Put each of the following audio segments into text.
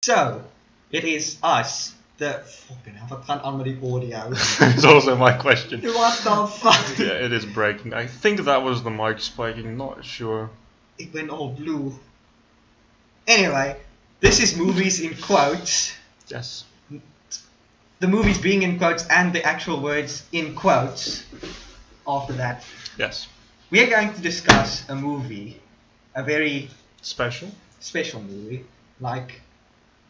So, it is us. Fucking hell, I can't on the audio. It's also my question. What the fuck? Yeah, it is breaking. I think that was the mic spiking, not sure. It went all blue. Anyway, this is movies in quotes. Yes. The movies being in quotes and the actual words in quotes after that. Yes. We are going to discuss a movie. A very Special movie. Like,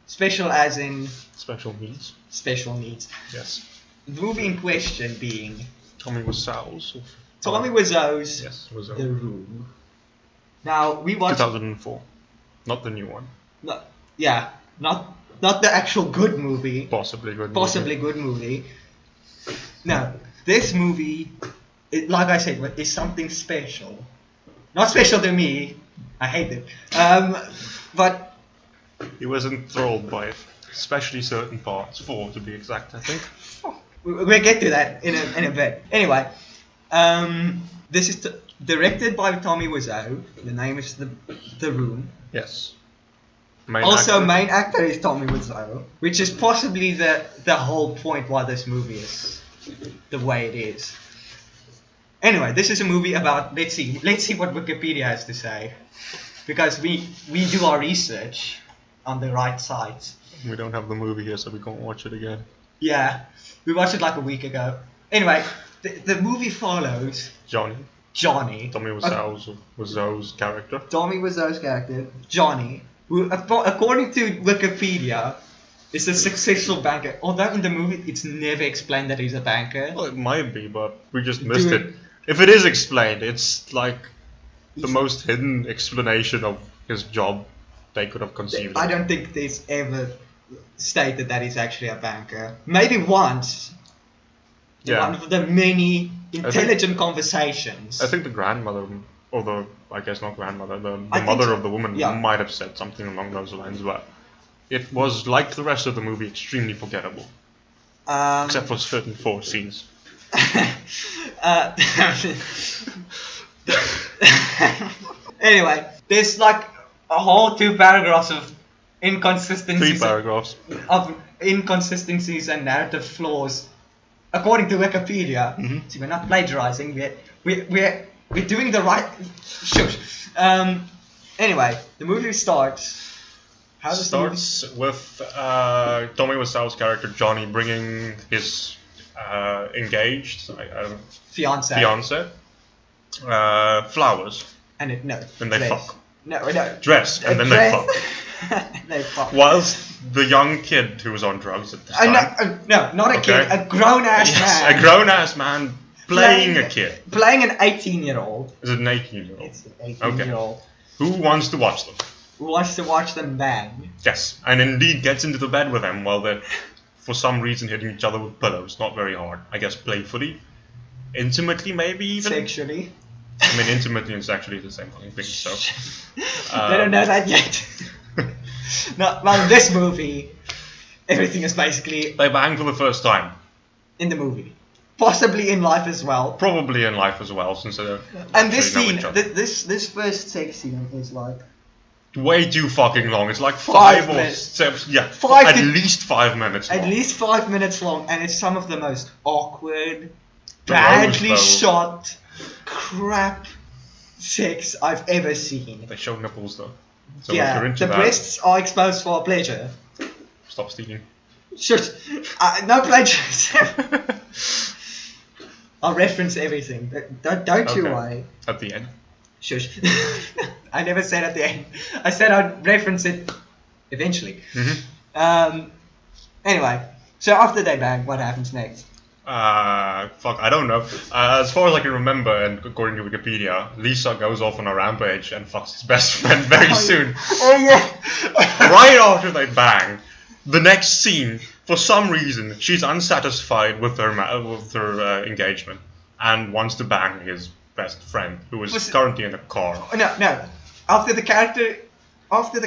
special as in special needs. special needs. Yes. The movie in question being Tommy Wiseau's. Tommy Wiseau's Yes, Wiseau. The Room. Now, we watched... 2004. Not the new one. No, yeah, not the actual good movie. Possibly good Good movie. No, this movie, like I said, is something special. Not special to me. I hate it. But He was enthralled by it. Especially certain parts. 4 to be exact, I think. we'll get to that in a bit. Anyway, this is directed by Tommy Wiseau. The name is The Room. Yes. Main actor is Tommy Wiseau, which is possibly the whole point why this movie is the way it is. Anyway, this is a movie about, let's see what Wikipedia has to say, because we do our research on the right sites. We don't have the movie here, so we can't watch it again. Yeah, we watched it like a week ago. Anyway, the movie follows Johnny. Tommy Wiseau's character. Tommy Wiseau's character, Johnny, who, according to Wikipedia, is a successful banker. Although in the movie it's never explained that he's a banker. Well, it might be, but we just missed it. If it is explained, it's like the most hidden explanation of his job they could have conceived. I don't think there's ever stated that he's actually a banker. Maybe once. Yeah. One of the many intelligent conversations. I think the grandmother, or the I mother think of the woman yeah. might have said something along those lines, but it was, like the rest of the movie, extremely forgettable. Except for certain 4 scenes. Anyway, there's like a whole 2 paragraphs of inconsistencies. 3 paragraphs. Of inconsistencies and narrative flaws, according to Wikipedia. Mm-hmm. See, we're not plagiarizing. We're doing the right. Shush. Anyway, the movie starts. How does Starts with Tommy Wiseau's character Johnny bringing his engaged fiance flowers. And then they dress. fuck. No. Dress, and then dress. they fuck. They fuck. Whilst the young kid who was on drugs at the time. No, not a kid. A grown ass man. A grown ass man playing a kid. Playing an 18-year-old. Is it an 18-year-old? It's an 18-year-old. Who wants to watch them? Who wants to watch them bang? Yes, and indeed gets into the bed with them while they're, for some reason, hitting each other with pillows. Not very hard. I guess playfully. Intimately, maybe even? Sexually. I mean, intimately and sexually is the same fucking thing, so... They don't know that yet. No, well, in this movie, everything is basically... They bang for the first time. In the movie. Possibly in life as well. Probably in life as well, since they and this scene, this first sex scene is like... way too fucking long. It's like 5 or 7... Yeah, at least 5 minutes long. At least 5 minutes long, and it's some of the most awkward, badly shot, crap sex I've ever seen. They show nipples though. So yeah, if you're into the breasts are exposed for pleasure. Stop stealing. Shush. No plagiarism. I'll reference everything. Don't you worry. At the end. Shush. I never said at the end. I said I'd reference it eventually. Mm-hmm. Anyway, so after they bang, what happens next? I don't know. As far as I can remember, and according to Wikipedia, Lisa goes off on a rampage and fucks his best friend very soon. Oh yeah. Right after they bang, the next scene, for some reason, she's unsatisfied with her engagement and wants to bang his best friend, who is currently in a car. No. After the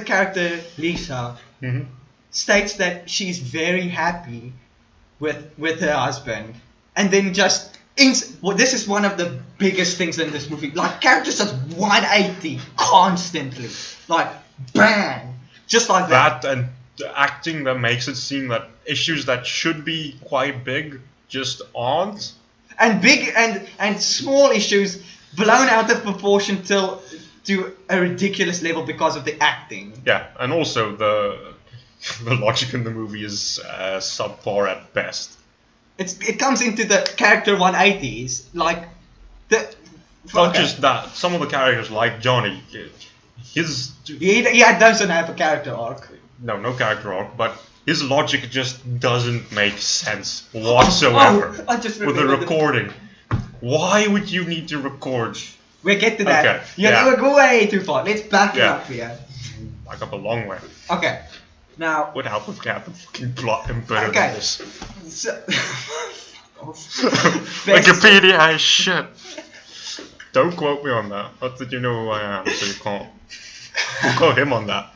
character Lisa states that she's very happy with her husband, and then just this is one of the biggest things in this movie. Like, characters just 180 constantly, like bang, just like that. And the acting that makes it seem that issues that should be quite big just aren't. And big and small issues blown out of proportion to a ridiculous level because of the acting. Yeah, and also the logic in the movie is subpar at best. It comes into the character 180s, like not just that. Some of the characters, like Johnny, he doesn't have a character arc. No character arc, but his logic just doesn't make sense whatsoever. I just with the recording. Why would you need to record? We'll get to that. Okay. You're going way too far. Let's back it up here. Back up a long way. Okay. Now. What help if we have the fucking plot embedded in this? So, Wikipedia is shit. Don't quote me on that. Not that you know who I am, so you can't quote him on that.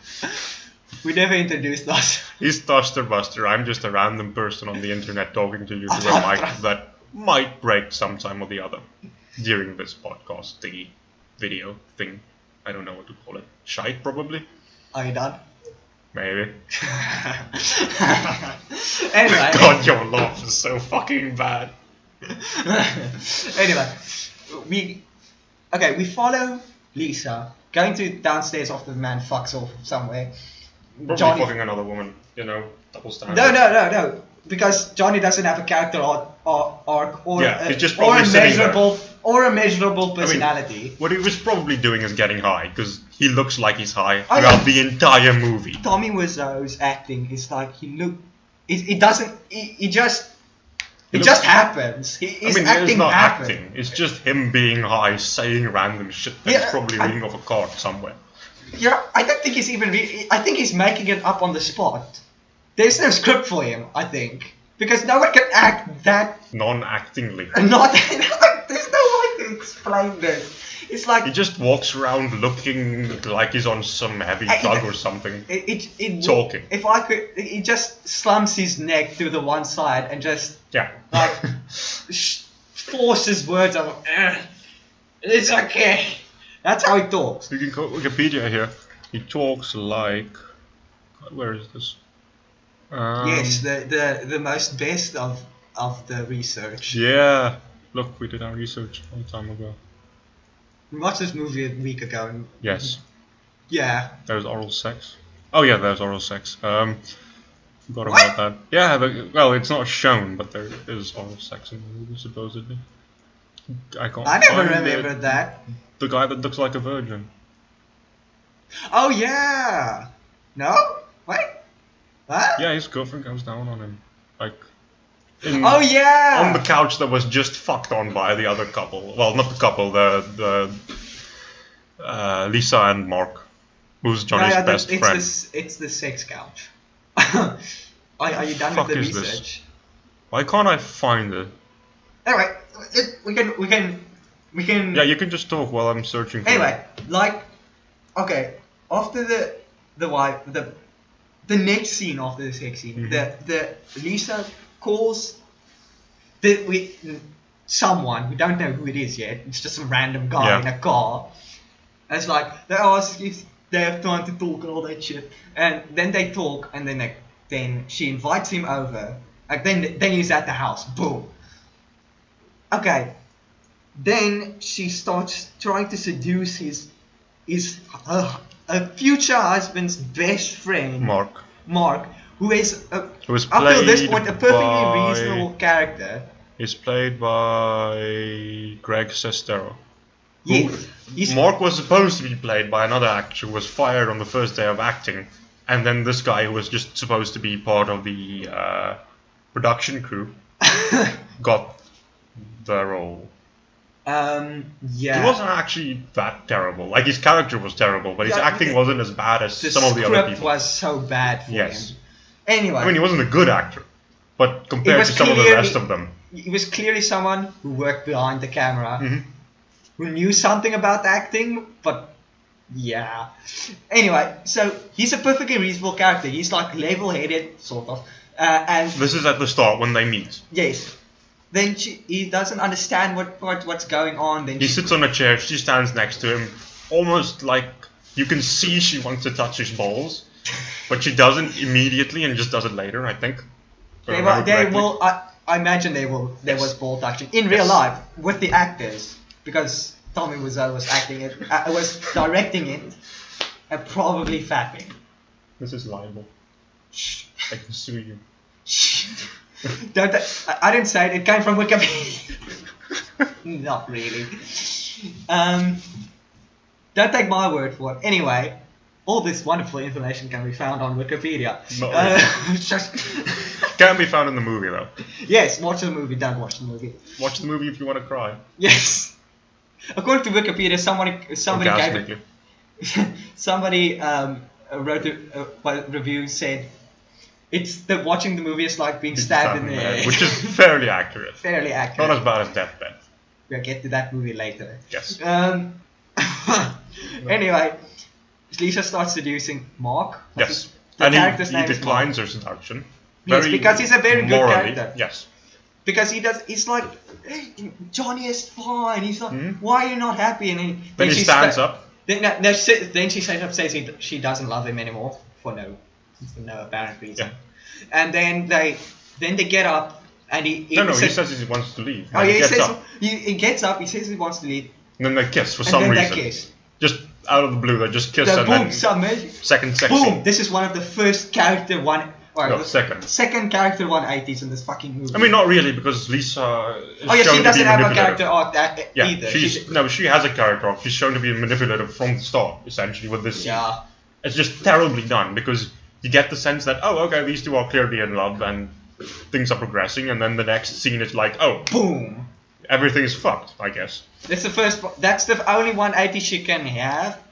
We never introduced us. He's Duster Buster. I'm just a random person on the internet talking to you through a mic that might break sometime or the other during this podcast thingy, video thing. I don't know what to call it. Shite, probably. Are you done? Maybe. Anyway. God, your laugh is so fucking bad. Anyway, we follow Lisa going to downstairs after the man fucks off somewhere. Probably Johnny fucking another woman, double standard. No, because Johnny doesn't have a character arc or he's just probably a measurable personality. I mean, what he was probably doing is getting high, because he looks like he's high throughout the entire movie. Tommy Wiseau's acting is like it just happens. His acting not happens. acting. It's just him being high, saying random shit that's probably reading off a card somewhere. Yeah, I don't think he's even. I think he's making it up on the spot. There's no script for him, I think, because no one can act that non-actingly. There's no way to explain this. It's like he just walks around looking like he's on some heavy drug or something. Talking. If I could, he just slumps his neck to the one side and just like forces words out. It's okay. That's how he talks. You can quote Wikipedia here. He talks like. Where is this? Yes, the most best of the research. Yeah. Look, we did our research a long time ago. We watched this movie a week ago. And yes. Yeah. There's oral sex. Oh yeah, there's oral sex. Forgot about that. Yeah, well, it's not shown, but there is oral sex in the movie, supposedly. I never remembered that. The guy that looks like a virgin. Oh yeah. No? Wait. What? Yeah, his girlfriend goes down on him, like. Oh yeah. On the couch that was just fucked on by the other couple. Well, not the couple. The Lisa and Mark, who's Johnny's best friend. It's the sex couch. Are you done with the research? This? Why can't I find it? Anyway, we can. Yeah, you can just talk while I'm searching for it. Okay, after the next scene after the sex scene, the Lisa calls someone, we don't know who it is yet, it's just some random guy in a car. And it's like, they ask if they have time to talk and all that shit. And then they talk, and then she invites him over. Then he's at the house. Boom. Okay. Then she starts trying to seduce his future husband's best friend, Mark, who is up till this point a perfectly reasonable character. He's played by Greg Sestero. Yes. Mark was supposed to be played by another actor who was fired on the first day of acting, and then this guy who was just supposed to be part of the production crew got the role. Yeah. He wasn't actually that terrible. Like, his character was terrible, but his acting wasn't as bad as some of the other people. The script was so bad for him. Anyway. I mean, he wasn't a good actor, but compared to some of the rest of them. He was clearly someone who worked behind the camera, who knew something about acting, but yeah. Anyway, so he's a perfectly reasonable character. He's like level-headed, sort of. And this is at the start when they meet. Yes. Then he doesn't understand what's going on. Then he sits on a chair. She stands next to him, almost like you can see she wants to touch his balls. But she doesn't immediately and just does it later, I think. They will. I imagine they will. There was ball touching in real life with the actors because Tommy Wiseau was acting it, was directing it, and probably fapping. This is libel. Shh. I can sue you. Shh. Don't. I didn't say it. It came from Wikipedia. Not really. Don't take my word for it. Anyway, all this wonderful information can be found on Wikipedia. Not really. Can be found in the movie though. Yes, watch the movie. Don't watch the movie. Watch the movie if you want to cry. Yes. According to Wikipedia, somebody gave it. Somebody wrote a review said it's watching the movie is like being stabbed in the head, which is fairly accurate. Fairly accurate. Not as bad as Deathbed. We'll get to that movie later. Yes. Anyway, Lisa starts seducing Mark. Yes. The character's name he declines her seduction. Yes, because he's a very good character. Yes. Because he's like, hey, Johnny is fine. He's like, why are you not happy? And then he stands up. Then she says she doesn't love him anymore for no apparent reason. Yeah. And then they get up and he says he wants to leave. Oh, yeah, he gets up. He says he wants to leave. And then they kiss for some reason. They kiss. Just out of the blue, they just kiss and boom, then second sex boom. scene. This is one of the first character second character 180s in this fucking movie. I mean, not really, because Lisa is she doesn't have a character arc either. She has a character arc. She's shown to be manipulative from the start, essentially, with this scene. Yeah. It's just terribly done, because you get the sense that, oh, okay, these two are clearly in love, and things are progressing, and then the next scene is like, oh, boom. Everything's fucked, I guess. That's the only 180 she can have.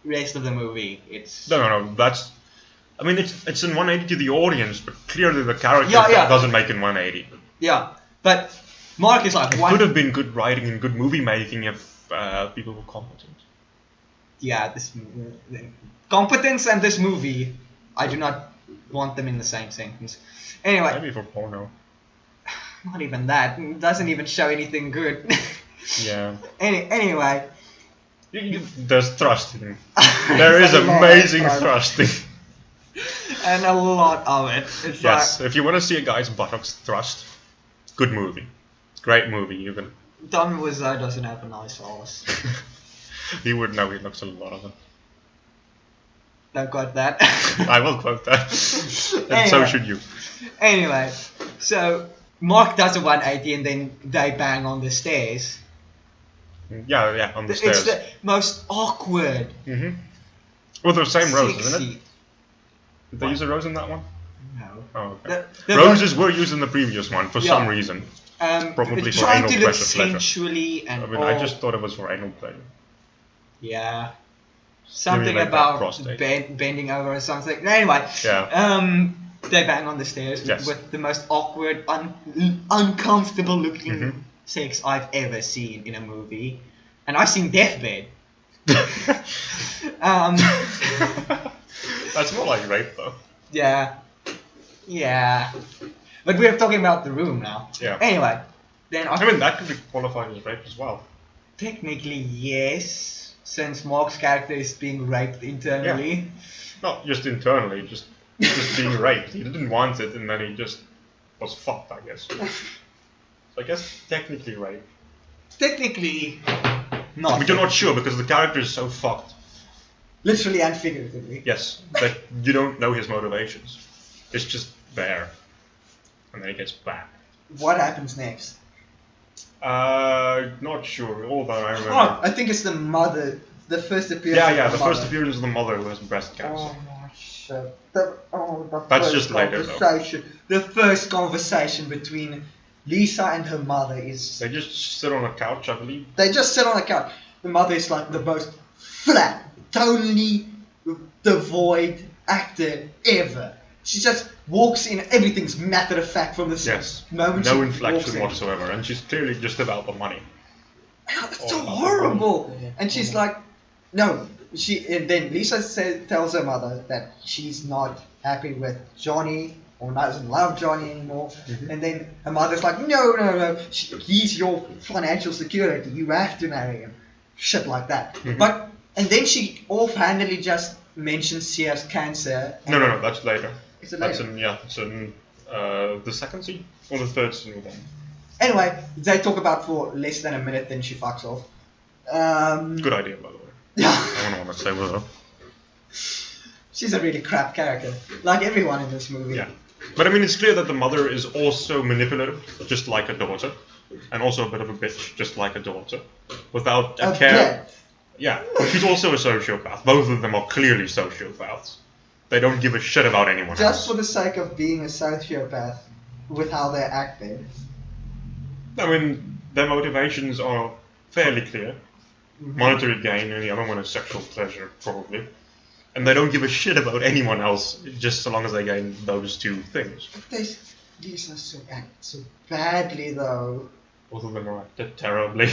Rest of the movie, it's... No, that's... I mean, it's in 180 to the audience, but clearly the character doesn't make it 180. Yeah, but Mark is like... It could have been good writing and good movie making if people were competent. Yeah, competence and this movie, I do not want them in the same sentence. Anyway... Maybe for porno. Not even that. It doesn't even show anything good. Yeah. Anyway... There's thrusting. There is amazing thrusting. And a lot of it. It's yes, if you want to see a guy's buttocks thrust, good movie. Great movie, even. Tommy Wiseau doesn't have a nice ass. He would know, he looks a lot of it. Don't quote that. I will quote that. And so should you. Anyway, so Mark does a 180 and then they bang on the stairs. Yeah, on the stairs. It's the most awkward. Mm-hmm. Well, the same rose, isn't it? Did they use a rose in that one? No. Oh, okay. Roses were used in the previous one for some reason. Probably for anal pleasure. Sensually and I just thought it was for anal pleasure. Yeah. Something about bending over or something. Anyway. Yeah. They bang on the stairs with the most awkward, uncomfortable looking sex I've ever seen in a movie, and I've seen Deathbed. That's more like rape, though. Yeah, but we're talking about The Room now. Yeah. Anyway, then I mean that could be qualified as rape as well. Technically, yes, since Mark's character is being raped internally. Yeah. Not just internally, just being raped. He didn't want it, and then he just was fucked, I guess. So I guess technically rape. Technically, not. But you're not sure because the character is so fucked. Literally and figuratively. Yes, that you don't know his motivations. It's just there. And then he gets back. What happens next? Not sure. Although I remember. Oh, I think it's the mother. The first appearance. Yeah, the first appearance of the mother who has breast cancer. Oh my shit. That's just later though. The first conversation between Lisa and her mother is... They just sit on a couch, I believe. They just sit on a couch. The mother is like the most flat, totally devoid actor ever. She just walks in, everything's matter of fact from the moment no she inflection whatsoever, and she's clearly just about the money. It's so horrible. And she's like, no. And then Lisa tells her mother that she's not happy with Johnny or doesn't love Johnny anymore. Mm-hmm. And then her mother's like, no. He's your financial security. You have to marry him. Shit like that. Mm-hmm. And then she offhandedly just mentions she has cancer. No, that's later. Is it later? It's in the second scene or the third scene with them. Anyway, they talk about for less than a minute, then she fucks off. Good idea, by the way. Yeah. I don't know what to say with her. She's a really crap character, like everyone in this movie. Yeah. But I mean, it's clear that the mother is also manipulative, just like a daughter, and also a bit of a bitch, just like a daughter, without a care. Yeah, she's also a sociopath. Both of them are clearly sociopaths. They don't give a shit about anyone else. Just for the sake of being a sociopath, with how they're acting. I mean, their motivations are fairly clear. Monetary gain, and the other one is sexual pleasure, probably. And they don't give a shit about anyone else, just so long as they gain those two things. These are so acted so badly, though. Both of them are acted terribly.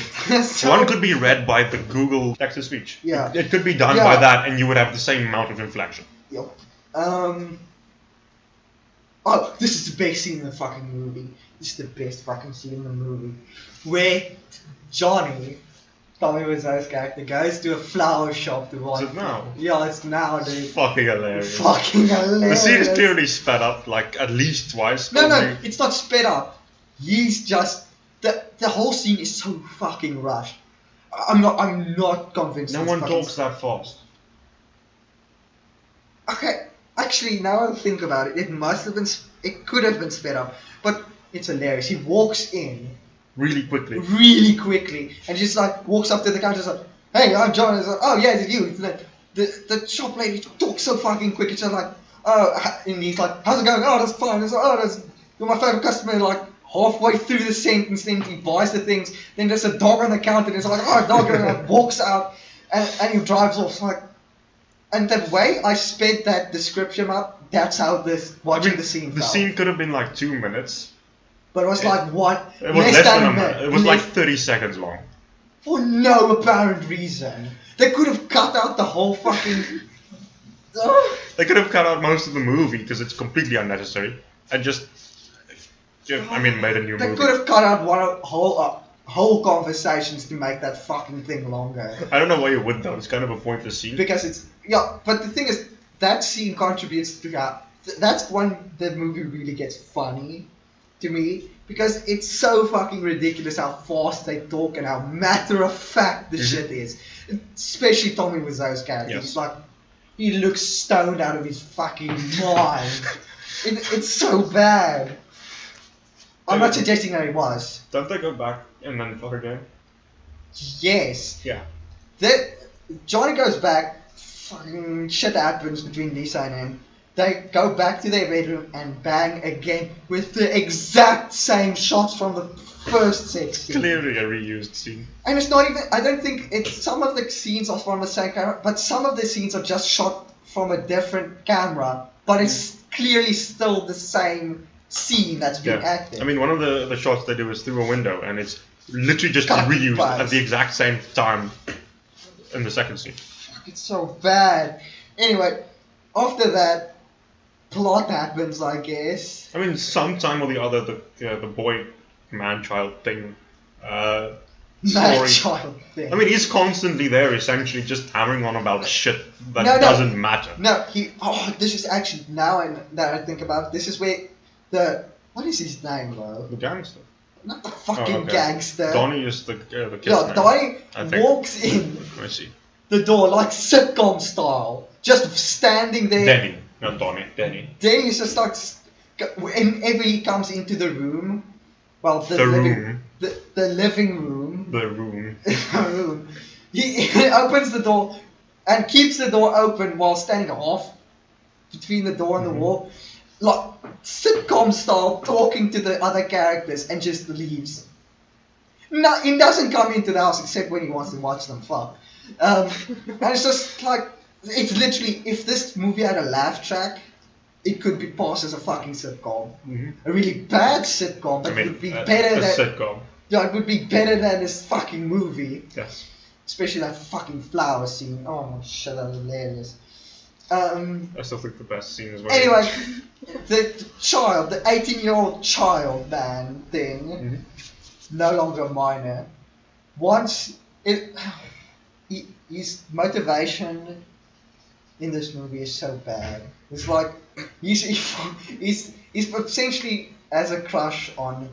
One could be read by the Google text-to-speech. Yeah. It could be done by that, and you would have the same amount of inflection. Yep. Oh, this is the best scene in the fucking movie. This is the best fucking scene in the movie. Where Johnny, Tommy Wiseau's character, goes to a flower shop to buy. Is it now? Yeah, it's now, dude. Fucking hilarious. Fucking hilarious. The scene is clearly sped up, like, at least twice. No, it's not sped up. He's just... The whole scene is so fucking rushed. I'm not convinced. No one talks that fast. Okay, actually, now I think about it, it could have been sped up, but it's hilarious. He walks in really quickly, and just like walks up to the counter, and like, "Hey, I'm John." It's like, "Oh yeah, it's you." It's like, the shop lady talks so fucking quick. It's just like, "Oh," and he's like, "How's it going?" "Oh, that's fine." It's like, "Oh, you're my favorite customer." Like halfway through the sentence, then he buys the things. Then there's a dog on the counter, and it's like, "Oh, dog," and like walks out, and he drives off. It's like. And the way I sped that description up, that's how the scene felt. The scene could have been like 2 minutes. But it was like, what? It was less than a minute. It was like 30 seconds long. For no apparent reason. They could have cut out the whole fucking... They could have cut out most of the movie because it's completely unnecessary. And just... made a new movie. They could have cut out whole conversations to make that fucking thing longer. I don't know why you would though. It's kind of a pointless scene. Because it's but the thing is that scene contributes to that. That's when the movie really gets funny to me because it's so fucking ridiculous how fast they talk and how matter of fact the shit is. Especially Tommy Wiseau's character. Yes. He's like he looks stoned out of his fucking mind. It's so bad. I'm not suggesting that he was. Don't they go back and then fuck again? Yes. Yeah. Johnny goes back, fucking shit happens between Lisa and him. They go back to their bedroom and bang again with the exact same shots from the first sex scene. Clearly a reused scene. And it's not even, I don't think some of the scenes are from the same camera, but some of the scenes are just shot from a different camera, but it's clearly still the same scene that's being acted. I mean, one of the shots they do is through a window, and it's literally just Cut reused twice. at the exact same time in the second scene. Fuck, it's so bad. Anyway, after that, plot happens, I guess. I mean, sometime or the other, the boy man-child thing. Man-child thing. I mean, he's constantly there, essentially, just hammering on about shit that doesn't matter. No, this is actually, now that I think about it, this is where what is his name, though? The gangster. Not the fucking gangster. Donnie is the kid's name. Donnie walks in Let me see. the door like sitcom style, just standing there. Denny, not Donnie, Denny. Denny just starts, whenever he comes into the room, well, the living room, he opens the door and keeps the door open while standing off between the door and the wall. Like sitcom style, talking to the other characters and just leaves. No, he doesn't come into the house except when he wants to watch them fuck. And it's just like, it's literally, if this movie had a laugh track, it could be passed as a fucking sitcom. A really bad sitcom, but it would be better than sitcom. Yeah, it would be better than this fucking movie. Yes. Especially that fucking flower scene. Oh my shit, that was hilarious. I still think the best scene is when anyway, the 18-year-old child man thing, no longer a minor. Once his motivation in this movie is so bad. It's like he's essentially has a crush on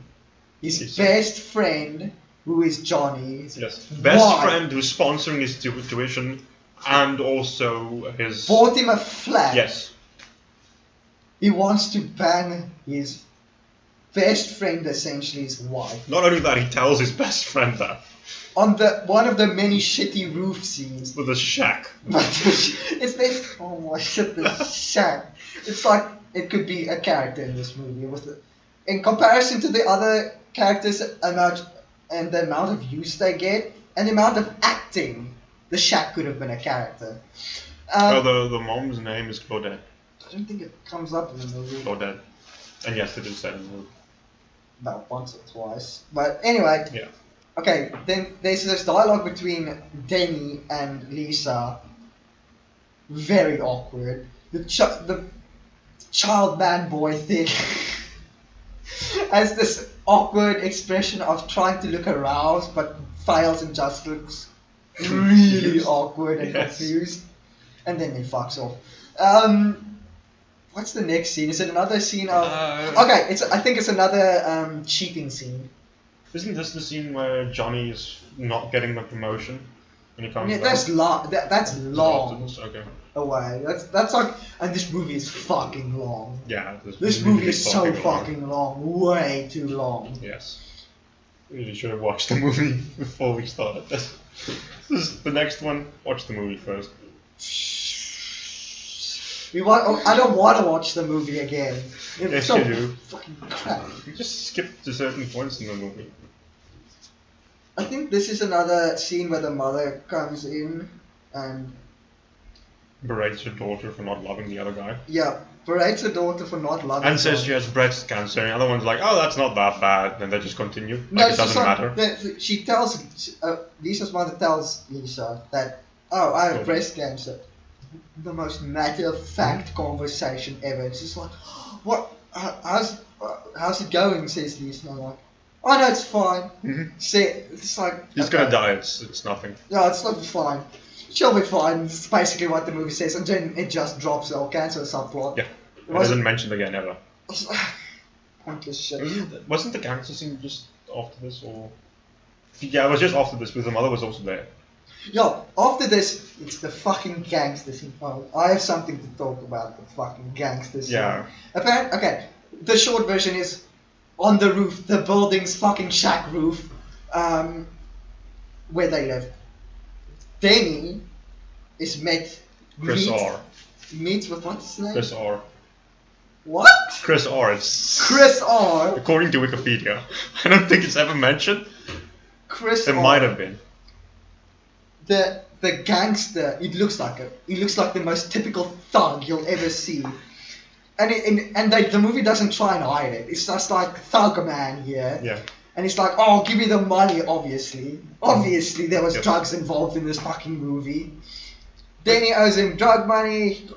his best friend, who is Johnny. Yes, best friend who's sponsoring his tuition, and also his bought him a flat. Yes. He wants to bang his best friend, essentially his wife. Not only that, he tells his best friend that. On one of the many shitty roof scenes. With a shack. It's this. Oh my shit, this shack. It's like it could be a character in this movie. In comparison to the other characters and the amount of use they get and the amount of acting, the shack could have been a character. The mom's name is Claudette. I don't think it comes up in the movie. Claudette. And yes, it is said in the movie. About once or twice. But anyway. Yeah. Okay, then there's this dialogue between Denny and Lisa. Very awkward. The child man boy thing has this awkward expression of trying to look aroused but fails and just looks really awkward and confused. And then he fucks off. What's the next scene? Is it another scene of... okay, I think it's another cheating scene. Isn't this the scene where Johnny is not getting the promotion when he comes back? That's long Okay. away. That's like... And this movie is fucking long. Yeah. This movie is so fucking long. Way too long. Yes. We really should have watched the movie before we started this. The next one, watch the movie first. I don't want to watch the movie again. Yes, you do. Fucking crap. You just skip to certain points in the movie. I think this is another scene where the mother comes in and berates her daughter for not loving the other guy. Yeah, berates her daughter for not loving and says she has breast cancer, and the other one's like, oh, that's not that bad, and they just continue. Like it doesn't matter. She tells, Lisa's mother tells Lisa that, oh, I have breast cancer. The most matter-of-fact conversation ever. It's just like, what? How's it going? Says Lisa. I'm like, oh no, it's fine. Mm-hmm. It's like he's gonna die. It's nothing. No, it's not fine. She'll be fine. It's basically what the movie says, and then it just drops the cancer subplot. Yeah, it doesn't mention it again ever. Pointless shit. Wasn't the gangster scene just after this, or? Yeah, it was just after this, because the mother was also there. Yeah, after this, it's the fucking gangster scene. Oh, I have something to talk about, the fucking gangster scene. Yeah. Okay, the short version is on the roof, the building's fucking shack roof, where they live. Denny is meets with what's his name? Chris R. What? Chris R. It's Chris R. According to Wikipedia. I don't think it's ever mentioned. Chris R. It might have been. The gangster, he looks like the most typical thug you'll ever see, and the movie doesn't try and hide it. It's just like thug man here, yeah. And he's like, oh, give me the money. Obviously there was drugs involved in this fucking movie. Then he owes him drug money.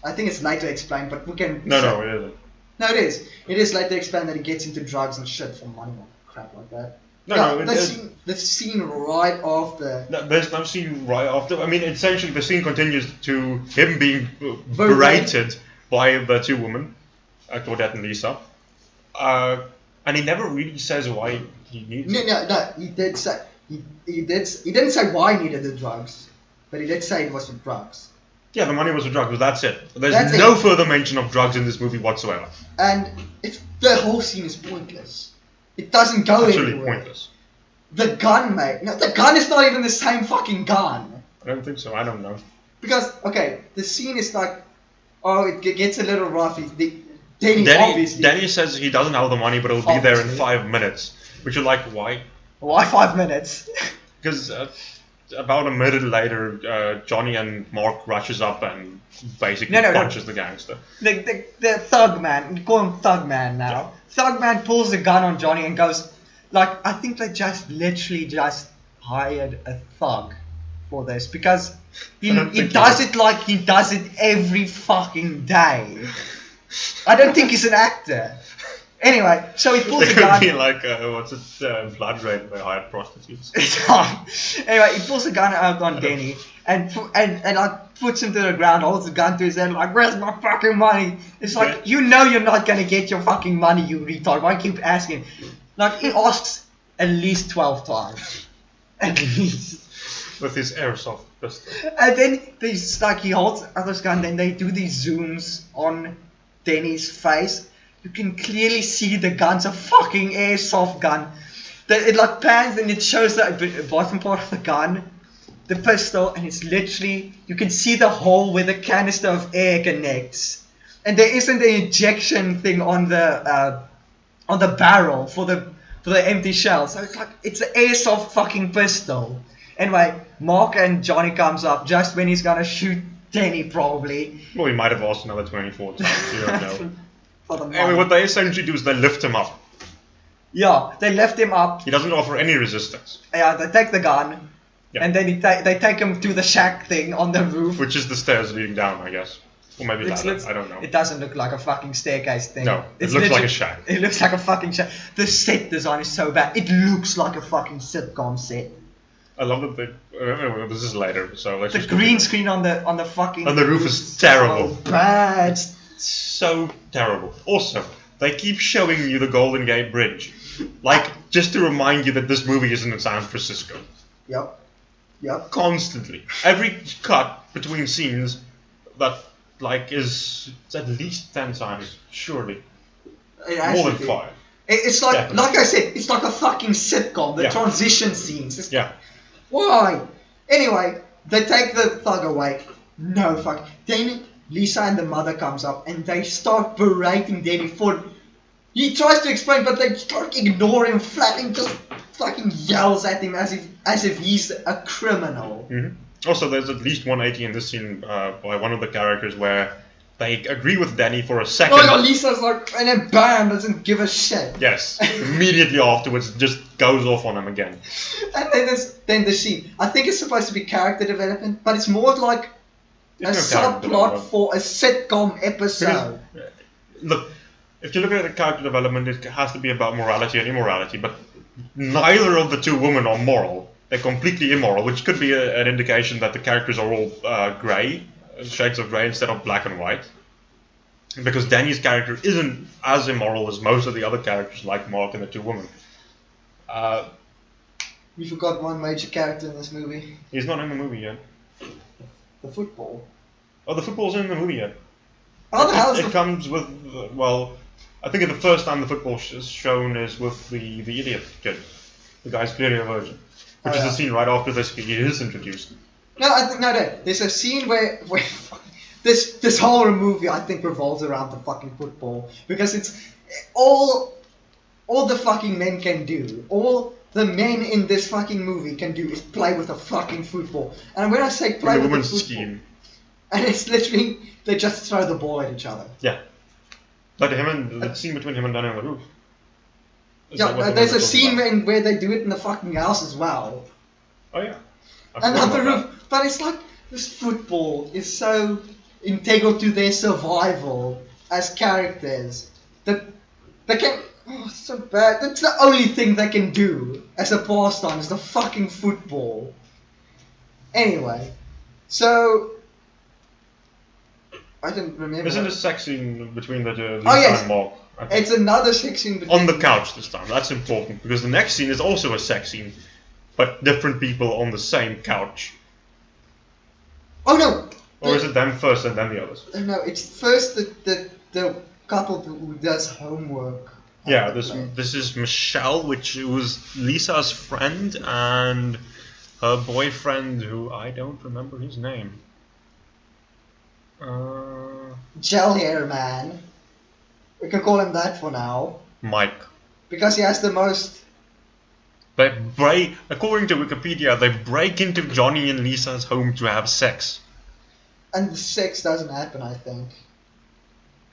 I think it's later explained, but we can. No, it isn't. No, it is. It is later explained that he gets into drugs and shit for money or crap like that. The scene right after. No, there's no scene right after. I mean, essentially, the scene continues to him being berated by the two women, Claudette and Lisa, and he never really says why he needs. No. He did say he didn't say why he needed the drugs, but he did say it was for drugs. Yeah, the money was for drugs, but that's it. There's no further mention of drugs in this movie whatsoever. And the whole scene is pointless. It doesn't go anywhere. Actually pointless. The gun, mate. No, the gun is not even the same fucking gun. I don't think so. I don't know. Because, okay, the scene is like, oh, it gets a little rough. Danny says he doesn't have the money, but it'll be there in 5 minutes. Which you're like, why? Why 5 minutes? Because about a minute later, Johnny and Mark rushes up and basically punches the gangster. The thug man, we call him Thug Man now. Yeah. Thug Man pulls a gun on Johnny and goes, like, I think they literally just hired a thug for this, because he does it every fucking day. I don't think he's an actor. Anyway, so he pulls a It gun. could be like, Blood Rain, they hired prostitutes. Anyway, he pulls a gun out on Denny and like puts him to the ground, holds the gun to his head, like, where's my fucking money? It's like, you know you're not gonna get your fucking money, you retard. Why keep asking? Like, he asks at least 12 times. At least. With his airsoft pistol. And then he's like, he holds out his gun, then they do these zooms on Denny's face. You can clearly see the gun's a fucking airsoft gun. It like pans and it shows the bottom part of the gun, the pistol, and it's literally, you can see the hole where the canister of air connects. And there isn't an ejection thing on the barrel for the empty shell. So it's like, it's an airsoft fucking pistol. Anyway, Mark and Johnny comes up just when he's gonna shoot Denny, probably. Well, he might have asked another 24 times, you don't know. Anyway, what they essentially do is they lift him up. Yeah, they lift him up. He doesn't offer any resistance. Yeah, they take the gun, yeah. And then they take him to the shack thing on the roof. Which is the stairs leading down, I guess. Or maybe ladder, I don't know. It doesn't look like a fucking staircase thing. No, it looks like a shack. It looks like a fucking shack. The set design is so bad. It looks like a fucking sitcom set. I love that they... this is later, so let's The green screen on the fucking... On the roof is terrible. So bad. So terrible. Also, they keep showing you the Golden Gate Bridge. Like, just to remind you that this movie isn't in San Francisco. Yep. Constantly. Every cut between scenes that, like, is at least 10 times, surely. More than 5. It's like, Definitely. like I said, it's like a fucking sitcom. The transition scenes. It's why? Anyway, they take the thug away. No fuck. Then Lisa and the mother comes up and they start berating Danny for... He tries to explain, but they start ignoring him flat and just fucking yells at him as if he's a criminal. Mm-hmm. Also, there's at least 180 in this scene by one of the characters where they agree with Danny for a second. Oh, Lisa's like, and then bam, doesn't give a shit. Yes, immediately afterwards, just goes off on him again. And then the scene. I think it's supposed to be character development, but it's more like a subplot for a sitcom episode. Because, look, if you look at the character development, it has to be about morality and immorality, but neither of the two women are moral. They're completely immoral, which could be an indication that the characters are all grey, shades of grey instead of black and white. Because Danny's character isn't as immoral as most of the other characters, like Mark and the two women. We forgot one major character in this movie. He's not in the movie yet. The football. Oh, the football's in the movie yet. How the hell is it comes with, well, I think the first time the football is shown is with the idiot kid. The guy's clearly a virgin. Which is the scene right after this he is introduced. No, there's a scene where this whole movie I think revolves around the fucking football, because it's all the fucking men can do, all the men in this fucking movie can do is play with a fucking football. And when I say play with a football, scheme. And it's literally they just throw the ball at each other. Yeah, like the scene between him and Danny on the roof. There's a scene where they do it in the fucking house as well. Oh yeah. And on the roof. But it's like, this football is so integral to their survival as characters that they can... Oh, it's so bad. That's the only thing they can do as a pastime, is the fucking football. Anyway, so... I don't remember. Isn't a sex scene between the yes. and Mark? It's another sex scene between... On the couch this time. That's important, because the next scene is also a sex scene, but different people on the same couch. Oh no! Or is it them first and then the others? No, it's first the couple who does homework. Yeah, this is Michelle, which was Lisa's friend, and her boyfriend, who I don't remember his name. Gel hair man. We can call him that for now. Mike. Because he has the most... According to Wikipedia, they break into Johnny and Lisa's home to have sex. And the sex doesn't happen, I think.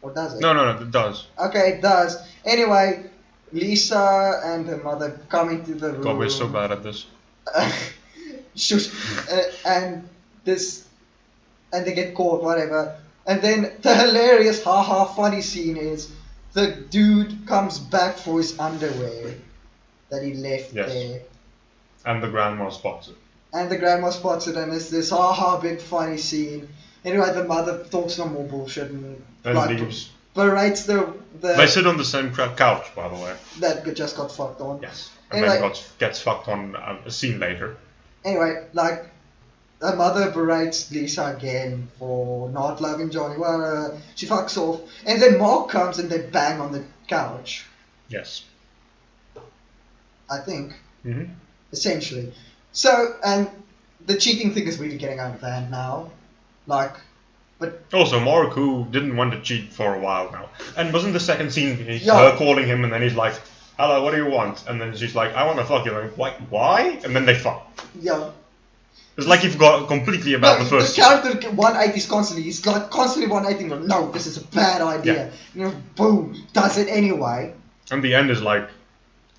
Or does it? No, it does. Okay, it does. Anyway, Lisa and her mother come into the room. God, we're so bad at this. And they get caught, whatever. And then the hilarious, haha, funny scene is the dude comes back for his underwear that he left there. And the grandma spots it. And it's this big funny scene. Anyway, the mother talks no more bullshit and leaves. Berates the. They sit on the same couch, by the way. That just got fucked on. Yes. And then gets fucked on a scene later. Anyway, the mother berates Lisa again for not loving Johnny. Well, she fucks off. And then Mark comes and they bang on the couch. Yes. I think. Mm-hmm. Essentially. So, and the cheating thing is really getting out of hand now. But also, Mark, who didn't want to cheat for a while now. And wasn't the second scene her calling him and then he's like, hello, what do you want? And then she's like, I want to fuck you. Like, why? And then they fuck. Yeah. It's like you've got completely about the first. The character 180s constantly. He's constantly 180. No, this is a bad idea. Yeah. Boom, does it anyway. And the end is like,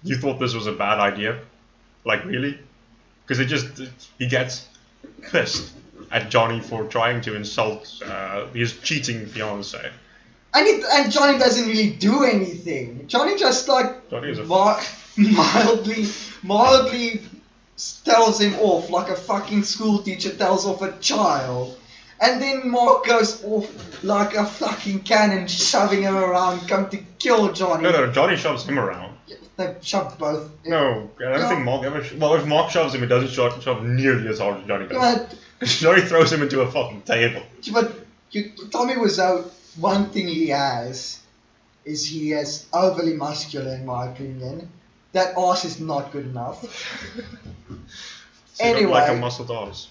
you thought this was a bad idea? Like, really? Because he gets pissed at Johnny for trying to insult his cheating fiance. And Johnny doesn't really do anything. Johnny just mildly tells him off like a fucking school teacher tells off a child. And then Mark goes off like a fucking cannon, shoving him around, come to kill Johnny. No, Johnny shoves him around. They shove both. No, I don't think Mark ever... Well, if Mark shoves him, he doesn't shove nearly as hard as Johnny does. Johnny throws him into a fucking table. But Tommy Wiseau, one thing he has is he is overly muscular, in my opinion. That arse is not good enough. Anyway. Like a muscled arse.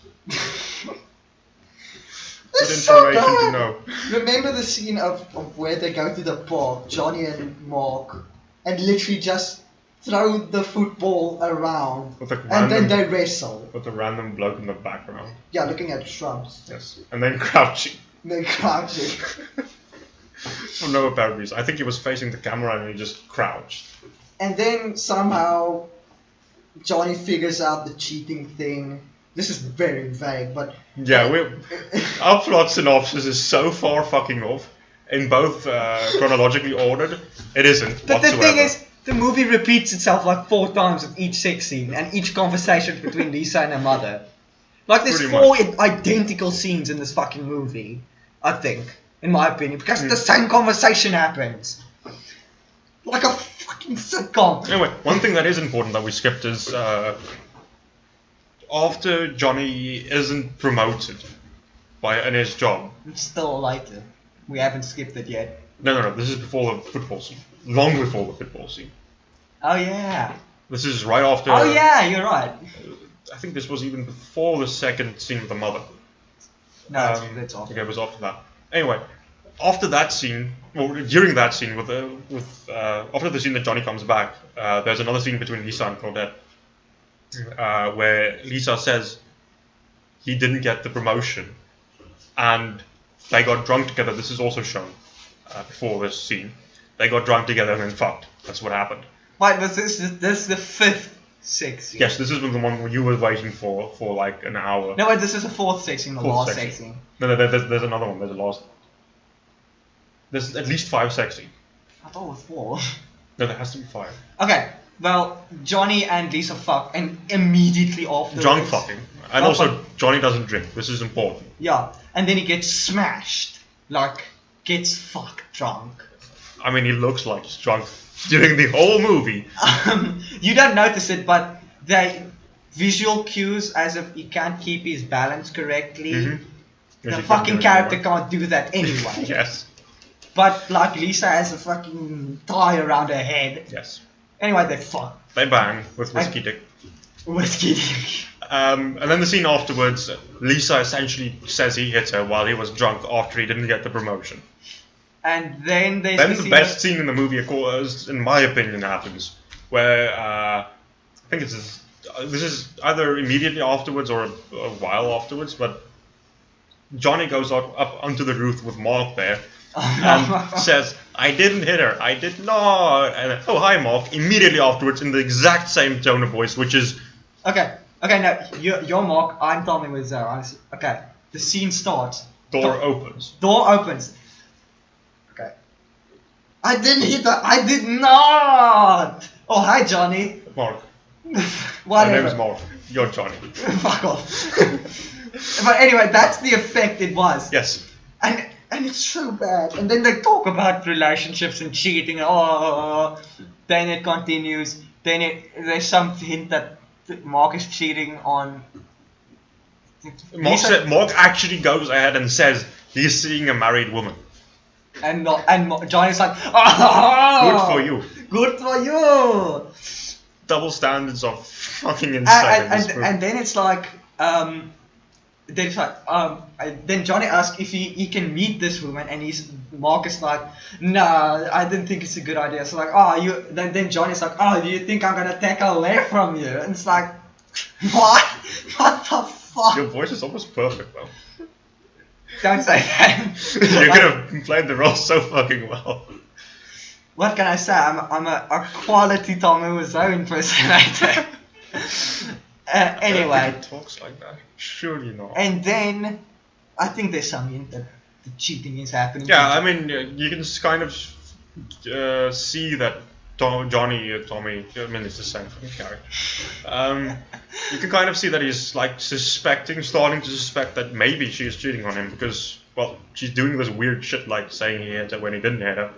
Good so information to know. Remember the scene of where they go to the park, Johnny and Mark, and literally just throw the football around, and then they wrestle. With a random bloke in the background. Yeah, looking at shrubs. Yes, and then crouching. For no apparent reason. I think he was facing the camera and he just crouched. And then somehow Johnny figures out the cheating thing. This is very vague, but... Yeah, our plot synopsis is so far fucking off. In both chronologically ordered, it isn't But whatsoever. The thing is, the movie repeats itself like 4 times in each sex scene and each conversation between Lisa and her mother. Like there's Pretty 4 much. identical scenes in this fucking movie, I think, in my opinion, because the same conversation happens. Like a fucking sitcom. Anyway, one thing that is important that we skipped is after Johnny isn't promoted in his job. It's still later. We haven't skipped it yet. No, this is before the football scene. Long before the football scene. Oh yeah. This is right after... Oh yeah, you're right. I think this was even before the second scene with the mother. No, that's awful. Okay, it was after that. Anyway, after that scene, during that scene, after the scene that Johnny comes back, there's another scene between Lisa and Claudette, where Lisa says he didn't get the promotion, and they got drunk together. This is also shown before this scene. They got drunk together and then fucked. That's what happened. Wait, this is the 5th sex scene. Yes, this is the one where you were waiting for like an hour. No, wait, this is the 4th sex scene, the last sex scene. No, there's another one. There's a last. There's at least 5 sex scenes. I thought it was 4. No, there has to be 5. Okay, well, Johnny and Lisa fuck, and immediately afterwards... Drunk fucking. And also, Johnny doesn't drink. This is important. Yeah, and then he gets smashed. Like, gets fucked drunk. I mean, he looks like he's drunk during the whole movie. You don't notice it, but the visual cues, as if he can't keep his balance correctly. Mm-hmm. The fucking character can't do that anyway. Yes. But, like, Lisa has a fucking tie around her head. Yes. Anyway, they fuck. They bang with whiskey dick. Whiskey dick. And then the scene afterwards, Lisa essentially says he hit her while he was drunk after he didn't get the promotion. And then there's the best scene in the movie, in my opinion, happens, where I think this is either immediately afterwards or a while afterwards, but Johnny goes up onto the roof with Mark there and says, "I didn't hit her, I did not." And oh, hi, Mark. Immediately afterwards, in the exact same tone of voice, which is okay. No, you're Mark. I'm Tommy Wiseau. Okay, the scene starts. Door opens. Door opens. Okay. I didn't hit her. I did not. Oh, hi, Johnny. Mark. Whatever. My name is Mark. You're Johnny. Fuck off. But anyway, that's the effect it was. Yes. And it's so bad. And then they talk about relationships and cheating. Oh, then it continues. Then there's some hint that Mark is cheating on. Mark actually goes ahead and says he's seeing a married woman. And Johnny's like, oh, good for you. Good for you. Double standards are fucking insane. And then it's like, then Johnny asks if he can meet this woman, and Mark is like, no, I didn't think it's a good idea. So like, then Johnny's like, oh, do you think I'm gonna take her away from you? And it's like, what? What the fuck? Your voice is almost perfect though. Don't say that. You're gonna play the role so fucking well. What can I say? I'm a quality Tommy Wiseau impersonator. Anyway. He talks like that. Surely not. And then, I think there's some hint that the cheating is happening. Yeah, I mean, you can kind of see that Tommy, I mean, it's the same fucking character. You can kind of see that he's like starting to suspect that maybe she's cheating on him because, well, she's doing this weird shit like saying he hit her when he didn't hit her.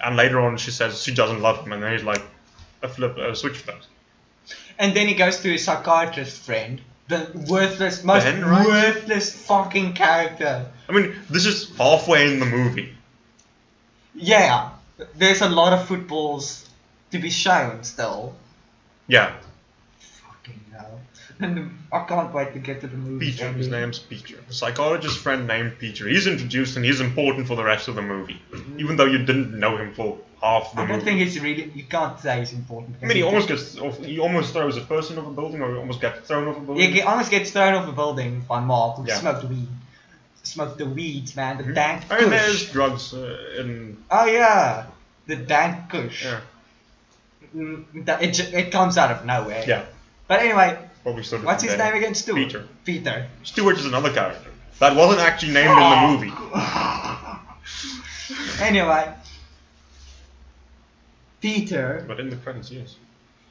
And later on she says she doesn't love him, and then he's like, a switch flips. And then he goes to his psychiatrist friend, the worthless, most worthless fucking character. I mean, this is halfway in the movie. Yeah, there's a lot of footballs to be shown still. Yeah. Fucking hell. And I can't wait to get to the movie. Peter, his name's Peter. A psychologist friend named Peter. He's introduced and he's important for the rest of the movie. Even though you didn't know him for half the movie. I don't think it's really, you can't say he's important. I mean, he almost throws a person off a building, or he almost gets thrown off a building. Yeah, he almost gets thrown off a building by Mark, who smoked weed. Smoked the weeds, man, the dank kush. I mean, there's drugs in... Oh yeah, the dank kush. Yeah. It comes out of nowhere. Yeah. But anyway, what's his name again? Stuart? Peter. Stuart is another character. That wasn't actually named in the movie. Anyway. Peter. But in the credits, yes.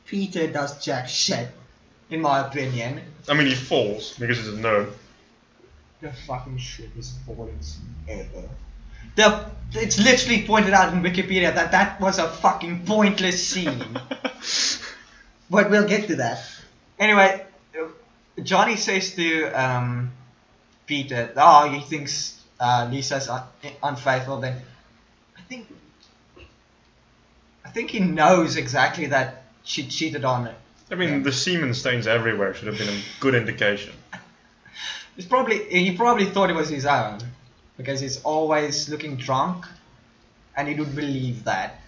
Peter does jack shit, in my opinion. I mean, he falls because he's a nerd. The fucking shit is falling ever. It's literally pointed out in Wikipedia that was a fucking pointless scene. But we'll get to that. Anyway, Johnny says to Peter, oh, he thinks Lisa's unfaithful. Then I think he knows exactly that she cheated on it. I mean, the semen stains everywhere should have been a good indication. He probably thought it was his own, because he's always looking drunk, and he would believe that.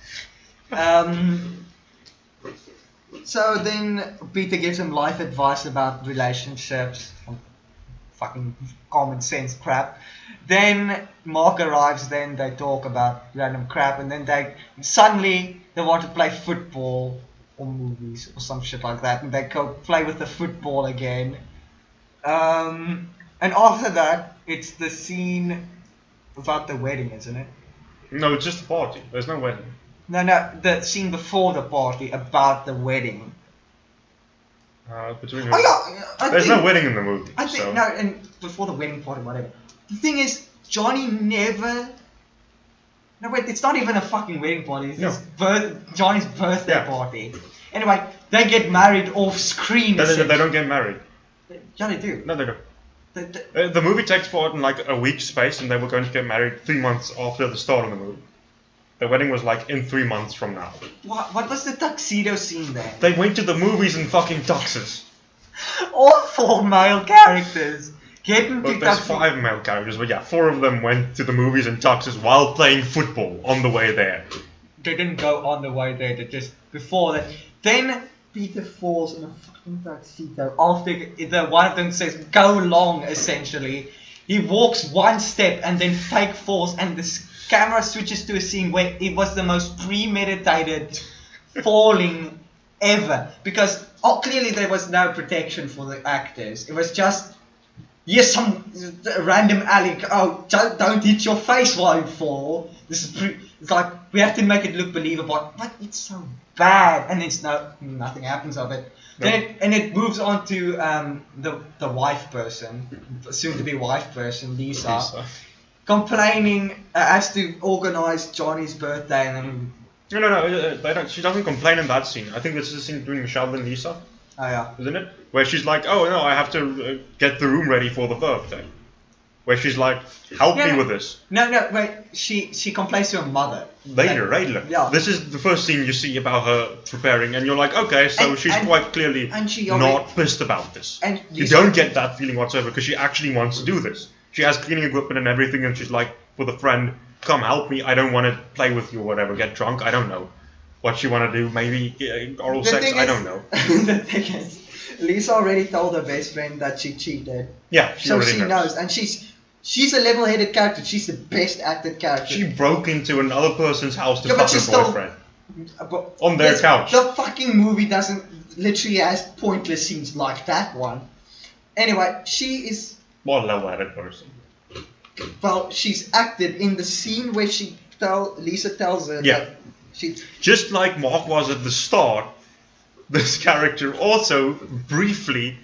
So then Peter gives him life advice about relationships, fucking common sense crap. Then Mark arrives, then they talk about random crap, and then suddenly they want to play football or movies or some shit like that, and they go play with the football again. And after that, it's the scene about the wedding, isn't it? No, it's just a party. There's no wedding. No, the scene before the party about the wedding. There's no wedding in the movie. I think no, and before the wedding party, whatever. The thing is, Johnny never. No, wait, it's not even a fucking wedding party. It's Johnny's birthday party. Anyway, they get married off screen. They don't get married. Yeah, they do. No, they don't. The movie takes part in like a week's space, and they were going to get married 3 months after the start of the movie. The wedding was like in 3 months from now. What was the tuxedo scene there? They went to the movies in fucking tuxes. All 4 male characters. There's 5 male characters, but yeah, 4 of them went to the movies in tuxes while playing football on the way there. They didn't go on the way there, they just before that. Then Peter falls in a fucking tuxedo after one of them says, go long, essentially. He walks 1 step and then fake falls, and the camera switches to a scene where it was the most premeditated falling ever. Because clearly there was no protection for the actors. It was just, yes, some random alley, oh, don't hit your face while you fall. It's like we have to make it look believable, but it's so bad, and nothing happens of it. Then it moves on to the wife person, soon to be wife person, Lisa. Complaining has to organize Johnny's birthday, and then no, they don't. She doesn't complain in that scene. I think this is the scene between Michelle and Lisa. Oh yeah, isn't it? Where she's like, oh no, I have to get the room ready for the birthday. Where she's like, help me with this. No, wait. She complains to her mother. Later. Yeah. This is the first scene you see about her preparing, and you're like, okay, so she's quite clearly not pissed about this. And you don't get that feeling whatsoever because she actually wants to do this. She has cleaning equipment and everything, and she's like, with a friend, come help me. I don't want to play with you or whatever. Get drunk. I don't know what she want to do. Maybe oral sex. I don't know. The thing is, Lisa already told her best friend that she cheated. Yeah, so she knows, and she's a level-headed character. She's the best acted character. She broke into another person's house to fuck her boyfriend on their couch. The fucking movie literally has pointless scenes like that one. Anyway, she is. What level-headed person? Well, she's acted in the scene where Lisa tells her that she. Just like Mark was at the start, this character also briefly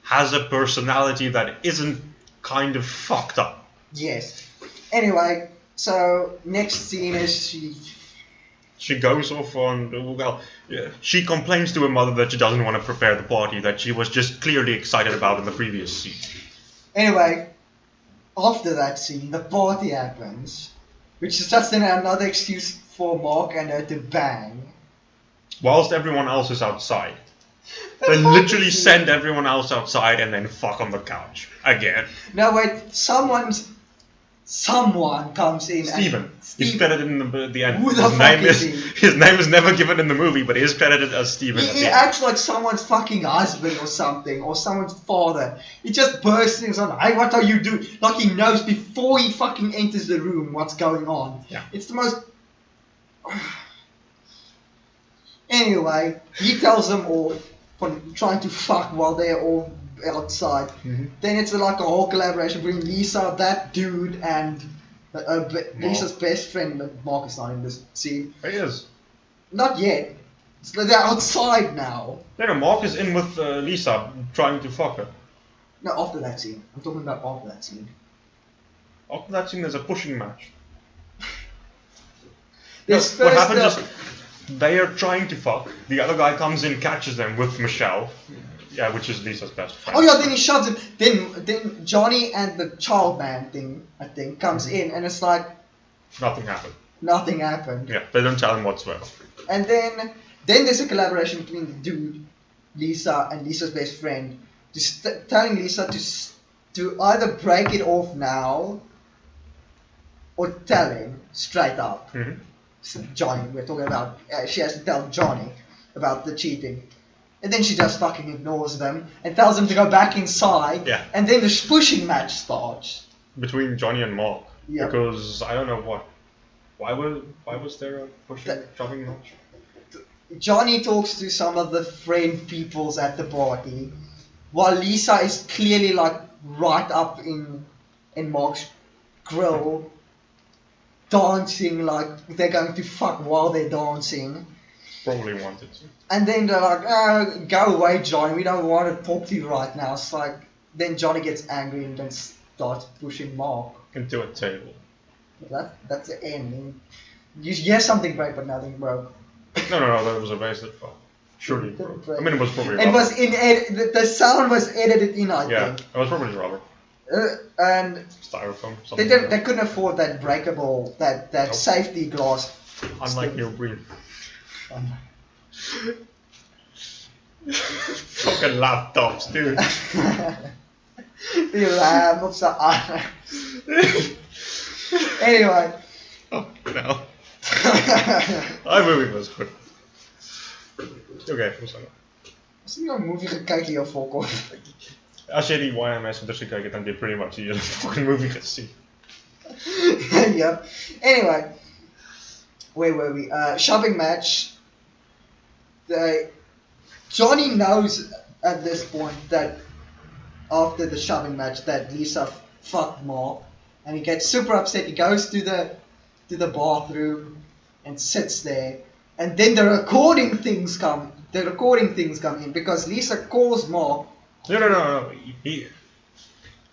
has a personality that isn't kind of fucked up. Yes. Anyway, so next scene is she goes off on, she complains to her mother that she doesn't want to prepare the party that she was just clearly excited about in the previous scene. Anyway, after that scene, the party happens, which is just another excuse for Mark and her to bang. Whilst everyone else is outside. They literally send everyone else outside and then fuck on the couch again. No, wait. Someone comes in. Steven. He's credited in the end. Who the fuck is he? His name is never given in the movie, but he is credited as Steven. He acts like someone's fucking husband or something, or someone's father. He just bursts in on, hey, what are you doing? Like he knows before he fucking enters the room what's going on. Yeah. It's the most. Anyway, he tells them all trying to fuck while they're all outside. Mm-hmm. Then it's like a whole collaboration between Lisa, that dude, and Lisa's best friend. Mark is not in this scene. He is. Not yet. They're outside now. No, Mark is in with Lisa trying to fuck her. No, after that scene. I'm talking about after that scene. After that scene, there's a pushing match. What happens is they are trying to fuck. The other guy comes in, catches them with Michelle. Yeah, which is Lisa's best friend. Oh yeah, then he shoves him. Then Johnny and the child man thing, I think, comes in, and it's like nothing happened. Nothing happened. Yeah, they don't tell him whatsoever. And then there's a collaboration between the dude, Lisa, and Lisa's best friend, telling Lisa to either break it off now or tell him straight up. Mm-hmm. Johnny, we're talking about. She has to tell Johnny about the cheating. And then she just fucking ignores them and tells them to go back inside. Yeah. And then the pushing match starts. Between Johnny and Mark. Yeah. Because I don't know what. Why was there a shoving match? Johnny talks to some of the friend peoples at the party, while Lisa is clearly like right up in Mark's grill, dancing like they're going to fuck while they're dancing. Probably wanted to. And then they're like, go away, Johnny, we don't want to talk to you right now. It's like, then Johnny gets angry and then starts pushing Mark into a table. That's the end. Yes, something broke, but nothing broke. No, that was a vase that fell. Surely it broke. I mean, it was probably rubber. It was the sound was edited in, I think. Yeah, it was probably rubber. And styrofoam. They couldn't afford that breakable, that safety glass. Unlike your breed. Fucking laptops, dude. The lamb of the Anyway. Oh, no. That movie was good. Oké, we zijn er. Als je een movie gekeken hier voorkomt. Als je die YMS hebt gekeken, dan heb je pretty much die fucking movie gezien. Yep. Anyway. Where were we? Shoving match. Johnny knows at this point that after the shoving match that Lisa fucked Mark, and he gets super upset. He goes to the bathroom, and sits there, and then the recording things come in because Lisa calls Mark. No.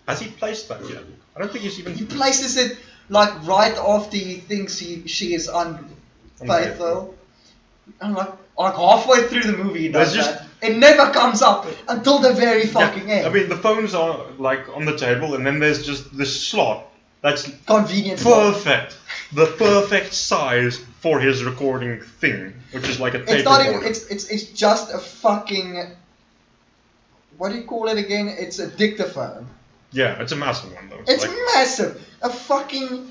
Has he placed that yet? I don't think he's even. He places it like right after he thinks she is unfaithful. And like halfway through the movie he does that. It never comes up until the very fucking end. I mean, the phones are like on the table, and then there's just this slot that's convenient. Perfect. The perfect size for his recording thing, which is like a tape recorder. It's just a fucking. What do you call it again? It's a dictaphone. Yeah, it's a massive one though. It's massive. A fucking